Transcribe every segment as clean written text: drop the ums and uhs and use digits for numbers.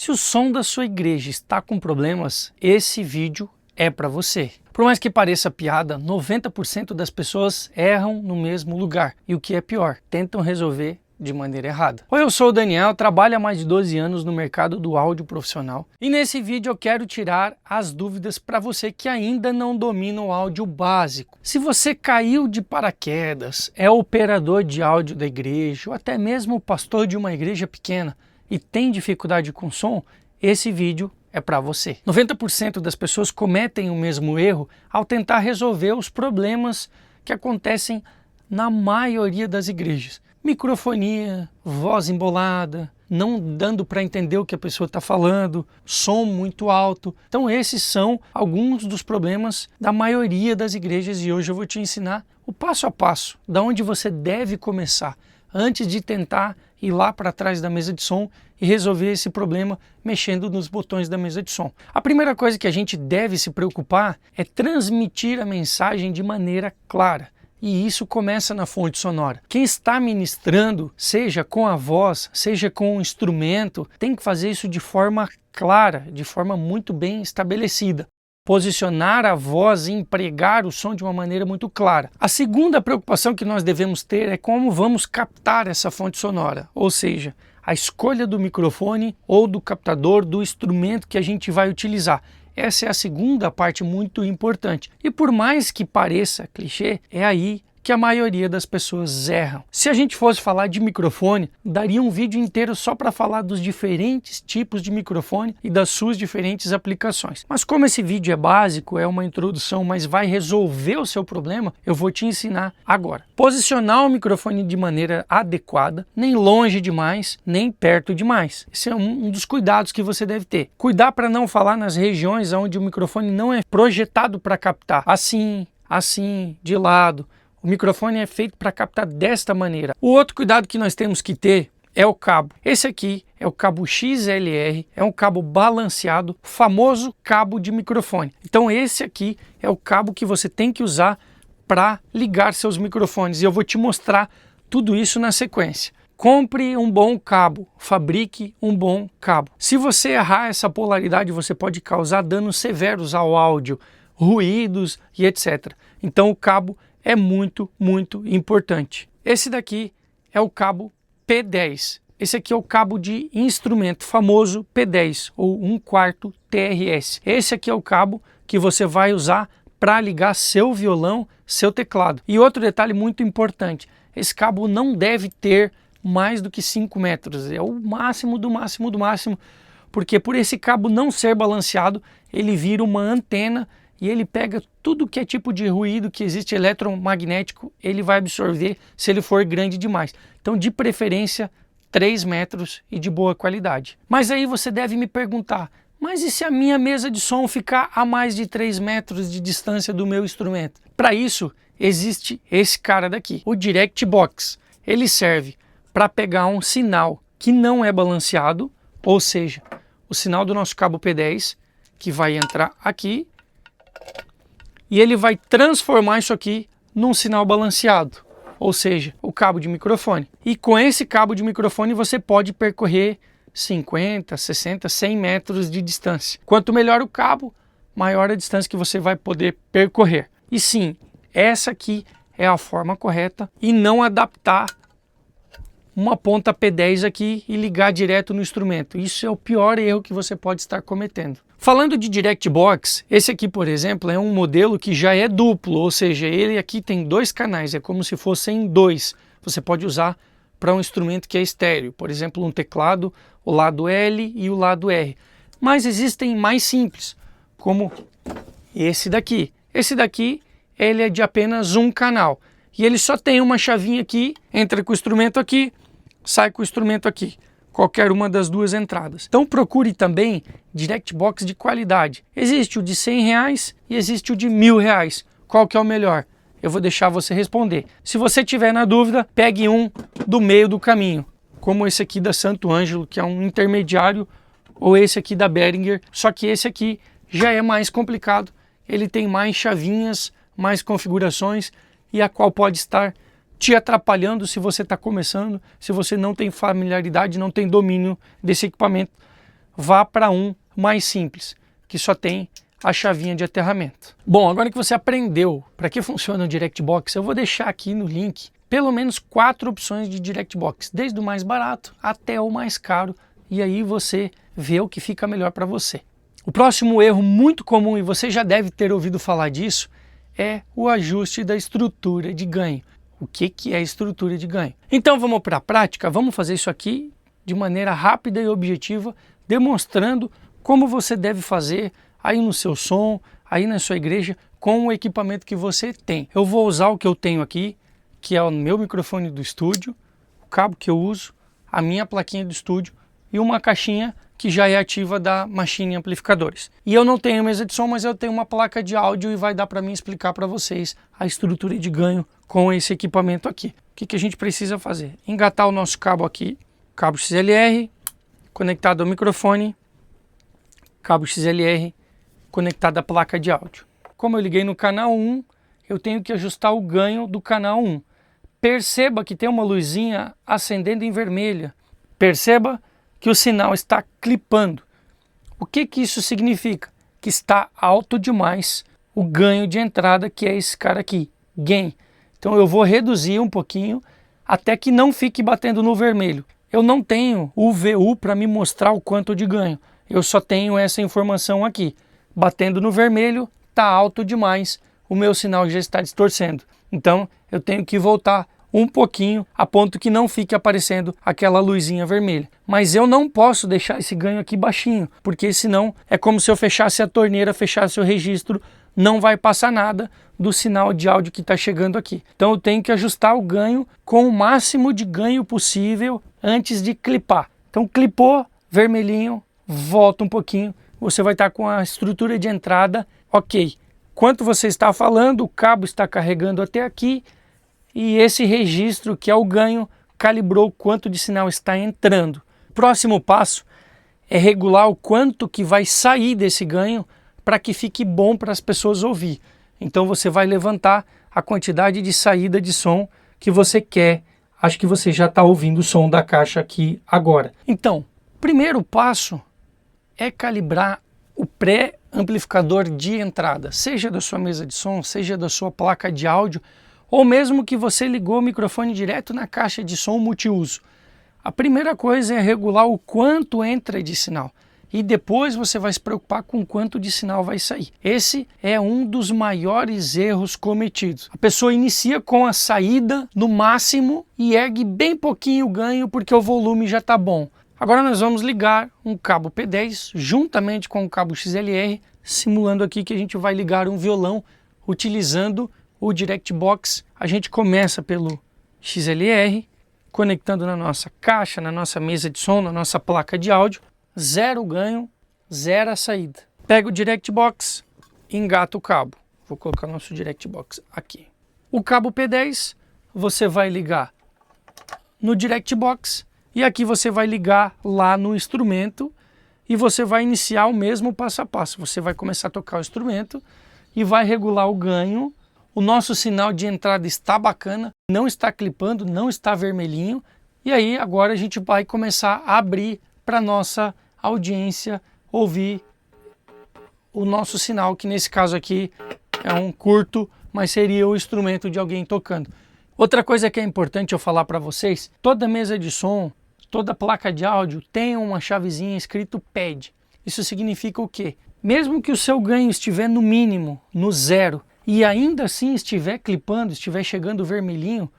Se o som da sua igreja está com problemas, esse vídeo é para você. Por mais que pareça piada, 90% das pessoas erram no mesmo lugar. E o que é pior, tentam resolver de maneira errada. Oi, eu sou o Daniel, trabalho há mais de 12 anos no mercado do áudio profissional. E nesse vídeo eu quero tirar as dúvidas para você que ainda não domina o áudio básico. Se você caiu de paraquedas, é operador de áudio da igreja, ou até mesmo pastor de uma igreja pequena e tem dificuldade com som, esse vídeo é para você. 90% das pessoas cometem o mesmo erro ao tentar resolver os problemas que acontecem na maioria das igrejas. Microfonia, voz embolada, não dando para entender o que a pessoa está falando, som muito alto. Então esses são alguns dos problemas da maioria das igrejas e hoje eu vou te ensinar o passo a passo, da onde você deve começar antes de tentar ir lá para trás da mesa de som e resolver esse problema mexendo nos botões da mesa de som. A primeira coisa que a gente deve se preocupar é transmitir a mensagem de maneira clara. E isso começa na fonte sonora. Quem está ministrando, seja com a voz, seja com o instrumento, tem que fazer isso de forma clara, de forma muito bem estabelecida. Posicionar a voz e empregar o som de uma maneira muito clara. A segunda preocupação que nós devemos ter é como vamos captar essa fonte sonora, ou seja, a escolha do microfone ou do captador do instrumento que a gente vai utilizar. Essa é a segunda parte muito importante. E por mais que pareça clichê, é aí que a maioria das pessoas erram. Se a gente fosse falar de microfone, daria um vídeo inteiro só para falar dos diferentes tipos de microfone e das suas diferentes aplicações. Mas como esse vídeo é básico, é uma introdução, mas vai resolver o seu problema, eu vou te ensinar agora. Posicionar o microfone de maneira adequada, nem longe demais, nem perto demais. Esse é um dos cuidados que você deve ter. Cuidar para não falar nas regiões onde o microfone não é projetado para captar. Assim, de lado. O microfone é feito para captar desta maneira. O outro cuidado que nós temos que ter é o cabo. Esse aqui é o cabo XLR, é um cabo balanceado, famoso cabo de microfone. Então esse aqui é o cabo que você tem que usar para ligar seus microfones. E eu vou te mostrar tudo isso na sequência. Compre um bom cabo, fabrique um bom cabo. Se você errar essa polaridade, você pode causar danos severos ao áudio, ruídos e etc. Então o cabo é muito importante. Esse daqui é o cabo P10. Esse aqui é o cabo de instrumento, famoso P10 ou 1/4 TRS. Esse aqui é o cabo que você vai usar para ligar seu violão, seu teclado. E outro detalhe muito importante, esse cabo não deve ter mais do que 5 metros. É o máximo do máximo, porque por esse cabo não ser balanceado, ele vira uma antena e ele pega tudo que é tipo de ruído que existe eletromagnético, ele vai absorver se ele for grande demais. Então, de preferência, 3 metros e de boa qualidade. Mas aí você deve me perguntar, mas e se a minha mesa de som ficar a mais de 3 metros de distância do meu instrumento? Para isso, existe esse cara daqui, o Direct Box. Ele serve para pegar um sinal que não é balanceado, ou seja, o sinal do nosso cabo P10, que vai entrar aqui, e ele vai transformar isso aqui num sinal balanceado, ou seja, o cabo de microfone. E com esse cabo de microfone você pode percorrer 50, 60, 100 metros de distância. Quanto melhor o cabo, maior a distância que você vai poder percorrer. E sim, essa aqui é a forma correta e não adaptar uma ponta P10 aqui e ligar direto no instrumento. Isso é o pior erro que você pode estar cometendo. Falando de Direct Box, esse aqui, por exemplo, é um modelo que já é duplo, ou seja, ele aqui tem 2 canais, é como se fossem 2. Você pode usar para um instrumento que é estéreo, por exemplo, um teclado, o lado L e o lado R. Mas existem mais simples, como esse daqui. Esse daqui, ele é de apenas um canal. E ele só tem uma chavinha aqui, entra com o instrumento aqui, sai com o instrumento aqui. Qualquer uma das duas entradas. Então procure também Direct Box de qualidade. Existe o de R$100 e existe o de R$1.000. Qual que é o melhor? Eu vou deixar você responder. Se você tiver na dúvida, pegue um do meio do caminho, como esse aqui da Santo Ângelo, que é um intermediário, ou esse aqui da Behringer, só que esse aqui já é mais complicado. Ele tem mais chavinhas, mais configurações e a qual pode estar te atrapalhando se você está começando, se você não tem familiaridade, não tem domínio desse equipamento. vá para um mais simples, que só tem a chavinha de aterramento. Bom, agora que você aprendeu para que funciona o DirectBox, eu vou deixar aqui no link pelo menos 4 opções de DirectBox, desde o mais barato até o mais caro, e aí você vê o que fica melhor para você. O próximo erro muito comum, e você já deve ter ouvido falar disso, é o ajuste da estrutura de ganho. O que é estrutura de ganho? Então vamos para a prática, vamos fazer isso aqui de maneira rápida e objetiva, demonstrando como você deve fazer aí no seu som, aí na sua igreja, com o equipamento que você tem. Eu vou usar o que eu tenho aqui, que é o meu microfone do estúdio, o cabo que eu uso, a minha plaquinha do estúdio e uma caixinha que já é ativa da Machine Amplificadores. E eu não tenho mesa de som, mas eu tenho uma placa de áudio e vai dar para mim explicar para vocês a estrutura de ganho com esse equipamento aqui. O que a gente precisa fazer? Engatar o nosso cabo aqui, cabo XLR, conectado ao microfone, cabo XLR, conectado à placa de áudio. Como eu liguei no canal 1, eu tenho que ajustar o ganho do canal 1. Perceba que tem uma luzinha acendendo em vermelha. Perceba que o sinal está clipando. O que isso significa? Que está alto demais o ganho de entrada, que é esse cara aqui, gain. Então eu vou reduzir um pouquinho até que não fique batendo no vermelho. Eu não tenho o VU para me mostrar o quanto de ganho. Eu só tenho essa informação aqui. Batendo no vermelho, está alto demais, o meu sinal já está distorcendo. Então eu tenho que voltar um pouquinho a ponto que não fique aparecendo aquela luzinha vermelha. Mas eu não posso deixar esse ganho aqui baixinho, porque senão é como se eu fechasse a torneira, fechasse o registro, não vai passar nada do sinal de áudio que está chegando aqui. Então eu tenho que ajustar o ganho com o máximo de ganho possível antes de clipar. Então clipou, vermelhinho, volta um pouquinho, você vai estar com a estrutura de entrada ok. Quanto você está falando, o cabo está carregando até aqui e esse registro, que é o ganho, calibrou quanto de sinal está entrando. O próximo passo é regular o quanto que vai sair desse ganho para que fique bom para as pessoas ouvir. Então você vai levantar a quantidade de saída de som que você quer. Acho que você já está ouvindo o som da caixa aqui agora. Então, primeiro passo é calibrar o pré-amplificador de entrada, seja da sua mesa de som, seja da sua placa de áudio, ou mesmo que você ligou o microfone direto na caixa de som multiuso. A primeira coisa é regular o quanto entra de sinal e depois você vai se preocupar com quanto de sinal vai sair. Esse é um dos maiores erros cometidos. A pessoa inicia com a saída no máximo e ergue bem pouquinho o ganho porque o volume já está bom. Agora nós vamos ligar um cabo P10 juntamente com o cabo XLR, simulando aqui que a gente vai ligar um violão utilizando o DirectBox. A gente começa pelo XLR, conectando na nossa caixa, na nossa mesa de som, na nossa placa de áudio. Zero ganho, zero a saída. Pega o DirectBox, engata o cabo. Vou colocar nosso DirectBox aqui. O cabo P10 você vai ligar no DirectBox e aqui você vai ligar lá no instrumento e você vai iniciar o mesmo passo a passo. Você vai começar a tocar o instrumento e vai regular o ganho. O nosso sinal de entrada está bacana, não está clipando, não está vermelhinho. E aí agora a gente vai começar a abrir para nossa audiência ouvir o nosso sinal, que nesse caso aqui é um curto, mas seria o instrumento de alguém tocando. Outra coisa que é importante eu falar para vocês, toda mesa de som, toda placa de áudio tem uma chavezinha escrito pad. Isso significa o quê? Mesmo que o seu ganho estiver no mínimo, no zero, e ainda assim estiver clipando, estiver chegando vermelhinho,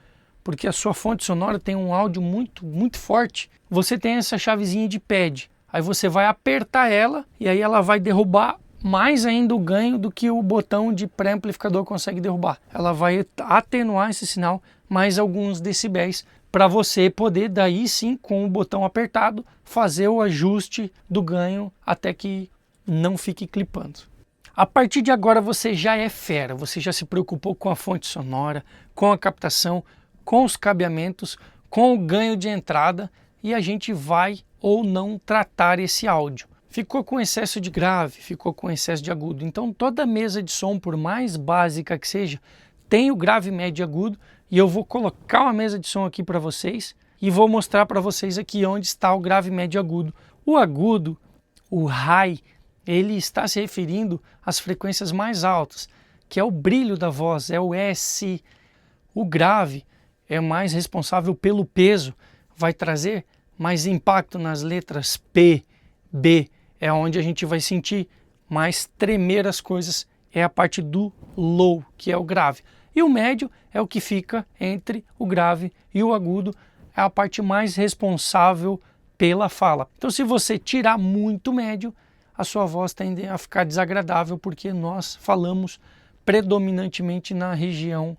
porque a sua fonte sonora tem um áudio muito forte, você tem essa chavezinha de pad. Aí você vai apertar ela e aí ela vai derrubar mais ainda o ganho do que o botão de pré-amplificador consegue derrubar. Ela vai atenuar esse sinal mais alguns decibéis para você poder daí sim, com o botão apertado, fazer o ajuste do ganho até que não fique clipando. A partir de agora você já é fera, você já se preocupou com a fonte sonora, com a captação, com os cabeamentos, com o ganho de entrada e a gente vai ou não tratar esse áudio. Ficou com excesso de grave, ficou com excesso de agudo. Então toda mesa de som, por mais básica que seja, tem o grave, médio e agudo. E eu vou colocar uma mesa de som aqui para vocês e vou mostrar para vocês aqui onde está o grave, médio e agudo. O agudo O high, ele está se referindo às frequências mais altas, que é o brilho da voz, é o S. O grave é mais responsável pelo peso, vai trazer mais impacto nas letras P, B, é onde a gente vai sentir mais tremer as coisas, é a parte do low, que é o grave. E o médio é o que fica entre o grave e o agudo, é a parte mais responsável pela fala. Então, se você tirar muito médio, a sua voz tende a ficar desagradável, porque nós falamos predominantemente na região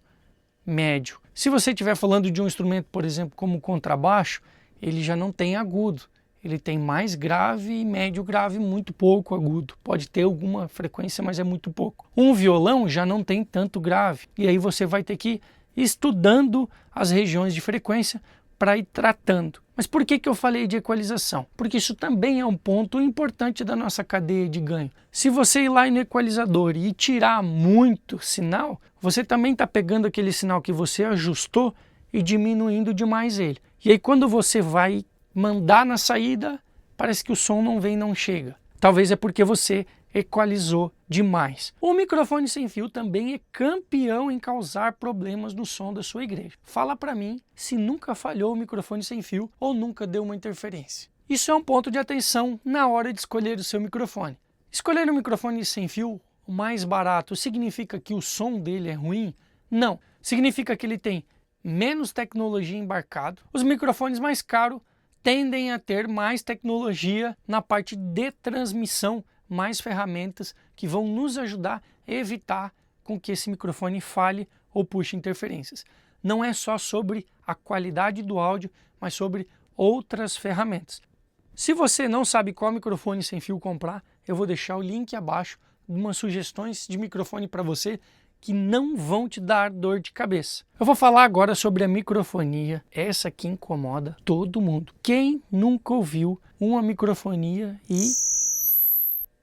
médio. Se você estiver falando de um instrumento, por exemplo, como o contrabaixo, ele já não tem agudo. Ele tem mais grave e médio grave, muito pouco agudo. Pode ter alguma frequência, mas é muito pouco. Um violão já não tem tanto grave. E aí você vai ter que ir estudando as regiões de frequência para ir tratando. Mas por que eu falei de equalização? Porque isso também é um ponto importante da nossa cadeia de ganho. Se você ir lá no equalizador e tirar muito sinal, você também está pegando aquele sinal que você ajustou e diminuindo demais ele. E aí quando você vai mandar na saída, parece que o som não vem, não chega. Talvez é porque você equalizou demais. O microfone sem fio também é campeão em causar problemas no som da sua igreja. Fala para mim se nunca falhou o microfone sem fio ou nunca deu uma interferência. Isso é um ponto de atenção na hora de escolher o seu microfone. Escolher um microfone sem fio o mais barato significa que o som dele é ruim? Não. Significa que ele tem menos tecnologia embarcado. Os microfones mais caros tendem a ter mais tecnologia na parte de transmissão, mais ferramentas que vão nos ajudar a evitar com que esse microfone falhe ou puxe interferências. Não é só sobre a qualidade do áudio, mas sobre outras ferramentas. Se você não sabe qual microfone sem fio comprar, eu vou deixar o link abaixo de umas sugestões de microfone para você que não vão te dar dor de cabeça. Eu vou falar agora sobre a microfonia, essa que incomoda todo mundo. Quem nunca ouviu uma microfonia e...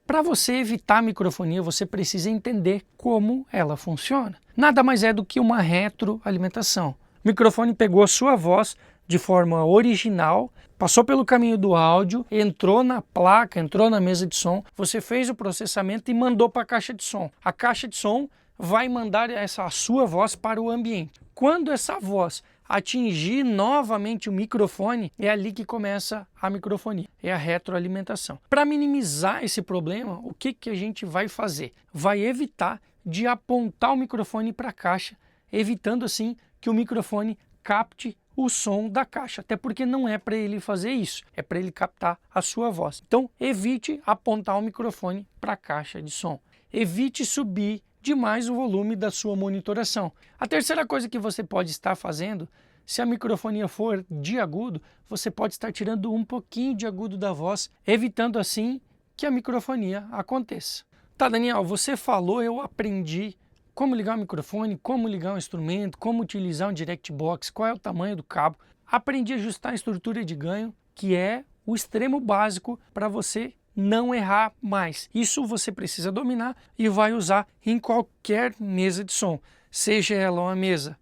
Para você evitar a microfonia, você precisa entender como ela funciona. Nada mais é do que uma retroalimentação. O microfone pegou a sua voz de forma original, passou pelo caminho do áudio, entrou na placa, entrou na mesa de som, você fez o processamento e mandou para a caixa de som. A caixa de som vai mandar a sua voz para o ambiente. Quando essa voz atingir novamente o microfone, é ali que começa a microfonia, é a retroalimentação. Para minimizar esse problema, o que a gente vai fazer? Vai evitar de apontar o microfone para a caixa, evitando assim que o microfone capte o som da caixa, até porque não é para ele fazer isso, é para ele captar a sua voz. Então evite apontar o microfone para a caixa de som. Evite subir demais o volume da sua monitoração. A terceira coisa que você pode estar fazendo, se a microfonia for de agudo, você pode estar tirando um pouquinho de agudo da voz, evitando assim que a microfonia aconteça. Tá, Daniel, você falou, eu aprendi como ligar o microfone, como ligar um instrumento, como utilizar um direct box, qual é o tamanho do cabo. Aprendi a ajustar a estrutura de ganho, que é o extremo básico para você não errar mais. Isso você precisa dominar e vai usar em qualquer mesa de som, seja ela uma mesa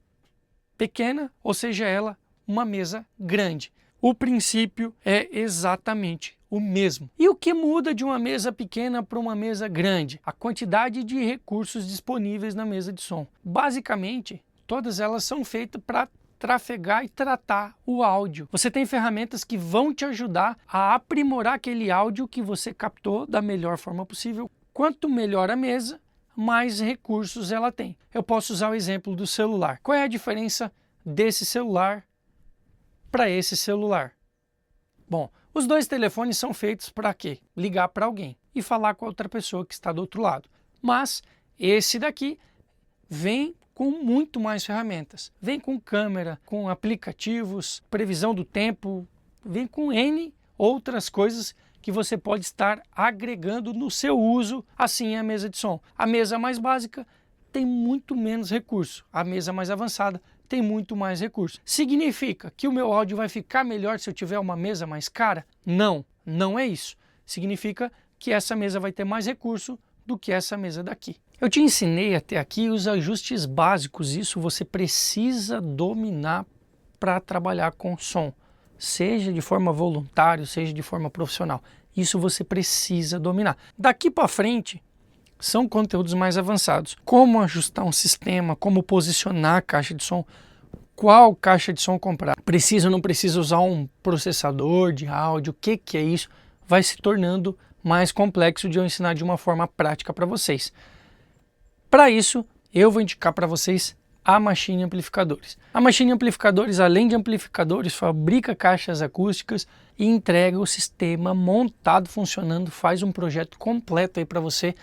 pequena ou seja ela uma mesa grande. O princípio é exatamente o mesmo. E o que muda de uma mesa pequena para uma mesa grande? A quantidade de recursos disponíveis na mesa de som. Basicamente, todas elas são feitas para trafegar e tratar o áudio. Você tem ferramentas que vão te ajudar a aprimorar aquele áudio que você captou da melhor forma possível. Quanto melhor a mesa, mais recursos ela tem. Eu posso usar o exemplo do celular. Qual é a diferença desse celular para esse celular? Bom, os dois telefones são feitos para quê? Ligar para alguém e falar com a outra pessoa que está do outro lado. Mas esse daqui vem com muito mais ferramentas. Vem com câmera, com aplicativos, previsão do tempo, vem com N outras coisas que você pode estar agregando no seu uso, assim é a mesa de som. A mesa mais básica tem muito menos recurso, a mesa mais avançada tem muito mais recurso. Significa que o meu áudio vai ficar melhor se eu tiver uma mesa mais cara? Não, não é isso. Significa que essa mesa vai ter mais recurso do que essa mesa daqui. Eu te ensinei até aqui os ajustes básicos, isso você precisa dominar para trabalhar com som, seja de forma voluntária, seja de forma profissional. Isso você precisa dominar. Daqui para frente, são conteúdos mais avançados. Como ajustar um sistema, como posicionar a caixa de som, qual caixa de som comprar. Precisa ou não precisa usar um processador de áudio, o que é isso? Vai se tornando mais complexo de eu ensinar de uma forma prática para vocês. Para isso, eu vou indicar para vocês a Machine Amplificadores. A Machine Amplificadores, além de amplificadores, fabrica caixas acústicas e entrega o sistema montado, funcionando, faz um projeto completo aí para você,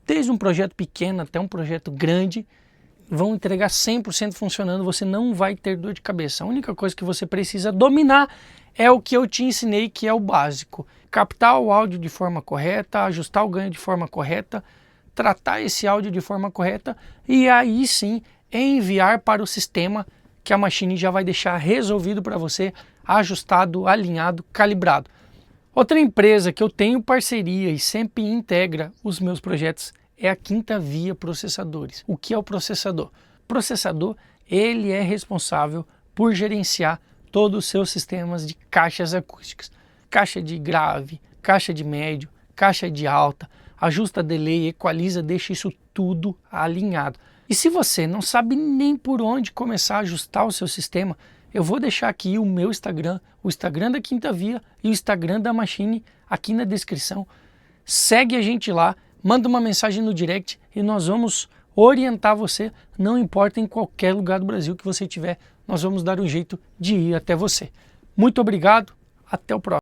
desde um projeto pequeno até um projeto grande, vão entregar 100% funcionando, você não vai ter dor de cabeça. A única coisa que você precisa dominar é o que eu te ensinei, que é o básico. Captar o áudio de forma correta, ajustar o ganho de forma correta, tratar esse áudio de forma correta e aí sim enviar para o sistema que a Machine já vai deixar resolvido para você, ajustado, alinhado, calibrado. Outra empresa que eu tenho parceria e sempre integra os meus projetos é a Quinta Via Processadores. O que é o processador? O processador, ele é responsável por gerenciar todos os seus sistemas de caixas acústicas. Caixa de grave, caixa de médio, caixa de alta, ajusta delay, equaliza, deixa isso tudo alinhado. E se você não sabe nem por onde começar a ajustar o seu sistema, eu vou deixar aqui o meu Instagram, o Instagram da Quinta Via e o Instagram da Machine aqui na descrição. Segue a gente lá, manda uma mensagem no direct e nós vamos orientar você, não importa em qualquer lugar do Brasil que você estiver, nós vamos dar um jeito de ir até você. Muito obrigado, até o próximo.